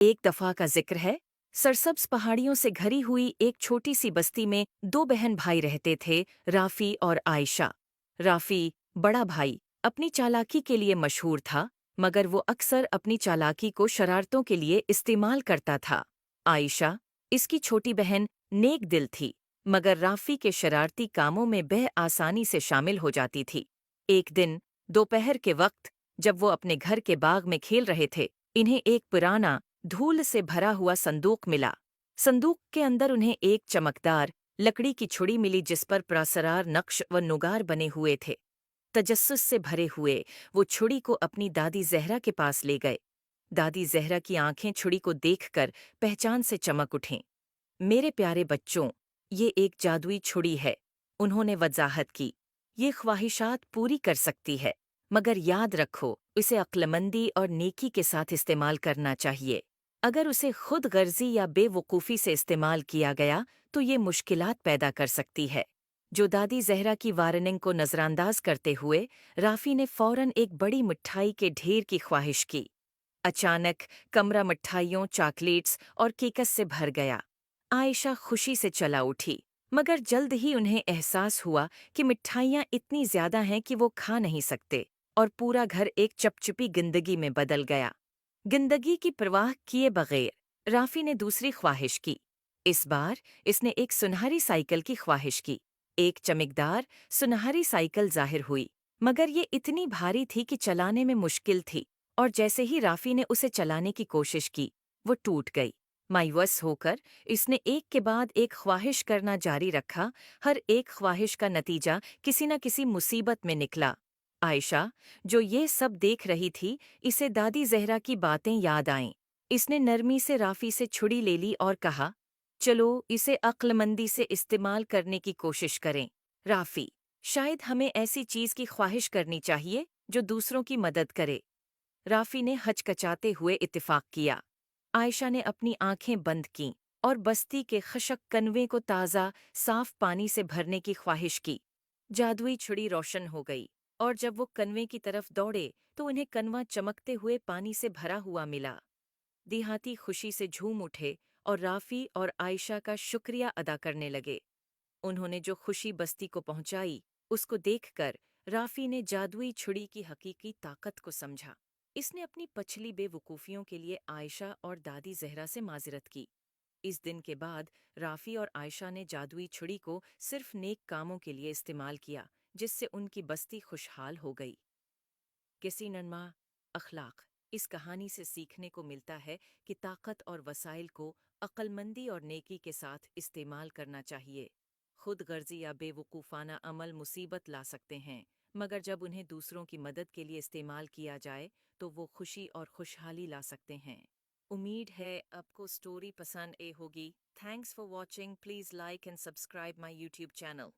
एक दफा का जिक्र है। सरसब्ज पहाड़ियों से घरी हुई एक छोटी सी बस्ती में दो बहन भाई रहते थे, राफी और आयशा। राफी, बड़ा भाई, अपनी चालाकी के लिए मशहूर था, मगर वो अक्सर अपनी चालाकी को शरारतों के लिए इस्तेमाल करता था। आयशा, इसकी छोटी बहन, नेक दिल थी, मगर राफी के शरारती कामों में बह आसानी से शामिल हो जाती थी। एक दिन दोपहर के वक्त, जब वो अपने घर के बाग में खेल रहे थे, इन्हें एक पुराना, धूल से भरा हुआ संदूक मिला। संदूक के अंदर उन्हें एक चमकदार लकड़ी की छुड़ी मिली जिस पर प्रासरार नक्श व नुगार बने हुए थे। तजस्सुस से भरे हुए वो छुड़ी को अपनी दादी जहरा के पास ले गए। दादी जहरा की आंखें छुड़ी को देखकर पहचान से चमक उठीं। मेरे प्यारे बच्चों, ये एक जादुई छुड़ी है, उन्होंने वजाहत की। ये ख्वाहिशात पूरी कर सकती है, मगर याद रखो, इसे अक्लमंदी और नेकी के साथ इस्तेमाल करना चाहिए। अगर उसे खुद गर्जी या बेवकूफ़ी से इस्तेमाल किया गया तो ये मुश्किलात पैदा कर सकती है। जो दादी जहरा की वार्निंग को नज़रअंदाज करते हुए राफी ने फौरन एक बड़ी मिठाई के ढेर की ख्वाहिश की। अचानक कमरा मिठाइयों, चॉकलेट्स और केकस से भर गया। आयशा खुशी से चला उठी, मगर जल्द ही उन्हें एहसास हुआ कि मिठाइयाँ इतनी ज्यादा हैं कि वो खा नहीं सकते, और पूरा घर एक चपचपी जिंदगी में बदल गया। जिंदगी की परवाह किए बगैर राफी ने दूसरी ख्वाहिश की। इस बार इसने एक सुनहरी साइकिल की ख्वाहिश की। एक चमकदार सुनहरी साइकिल जाहिर हुई, मगर ये इतनी भारी थी कि चलाने में मुश्किल थी, और जैसे ही राफी ने उसे चलाने की कोशिश की, वो टूट गई। मायूस होकर इसने एक के बाद एक ख्वाहिश करना जारी रखा। हर एक ख्वाहिश का नतीजा किसी न किसी मुसीबत में निकला। आयशा, जो ये सब देख रही थी, इसे दादी जहरा की बातें याद आईं। इसने नरमी से राफी से छुड़ी ले ली और कहा, चलो इसे अक्लमंदी से इस्तेमाल करने की कोशिश करें। राफी, शायद हमें ऐसी चीज की ख्वाहिश करनी चाहिए जो दूसरों की मदद करे। राफी ने हचकचाते हुए इत्तेफाक किया। आयशा ने अपनी आंखें बंद कीं और बस्ती के खशक कनवे को ताज़ा, साफ पानी से भरने की ख्वाहिश की। जादुई छुड़ी रोशन हो गई, और जब वो कनवे की तरफ दौड़े तो उन्हें कनवा चमकते हुए पानी से भरा हुआ मिला। देहाती खुशी से झूम उठे और राफी और आयशा का शुक्रिया अदा करने लगे। उन्होंने जो खुशी बस्ती को पहुंचाई, उसको देखकर राफी ने जादुई छुड़ी की हकीकी ताकत को समझा। इसने अपनी पछली बेवकूफ़ियों के लिए आयशा और दादी जहरा से माजरत की। इस दिन के बाद राफी और आयशा ने जादुई छुड़ी को सिर्फ नेक कामों के लिए इस्तेमाल किया, जिससे उनकी बस्ती खुशहाल हो गई। किसी नन्मा अखलाक, इस कहानी से सीखने को मिलता है कि ताकत और वसाइल को अक्लमंदी और नेकी के साथ इस्तेमाल करना चाहिए। खुद गर्जी या बेवकूफ़ाना अमल मुसीबत ला सकते हैं, मगर जब उन्हें दूसरों की मदद के लिए इस्तेमाल किया जाए तो वो खुशी और खुशहाली ला सकते हैं। उम्मीद है आपको स्टोरी पसंद ए होगी। Thanks for watching. Please like and subscribe my YouTube channel.